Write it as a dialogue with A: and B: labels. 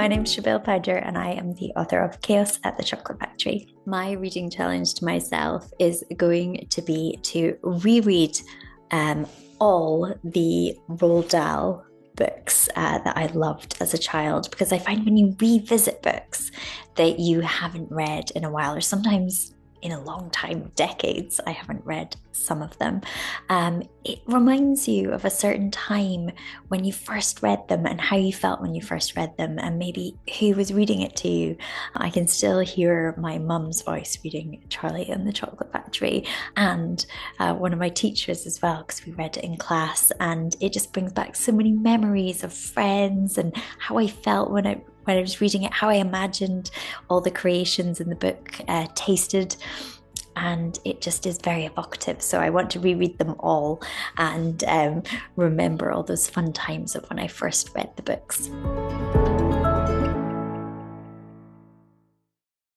A: my name's Sibéal Pounder and I am the author of Chaos at the Chocolate Factory. My reading challenge to myself is going to be to reread all the Roald Dahl books that I loved as a child, because I find when you revisit books that you haven't read in a while, or sometimes in a long time, decades, I haven't read some of them. It reminds you of a certain time when you first read them and how you felt when you first read them, and maybe who was reading it to you. I can still hear my mum's voice reading Charlie and the Chocolate Factory, and one of my teachers as well, because we read it in class, and it just brings back so many memories of friends and how I felt when I was reading it, how I imagined all the creations in the book tasted, and it just is very evocative. So I want to reread them all and remember all those fun times of when I first read the books.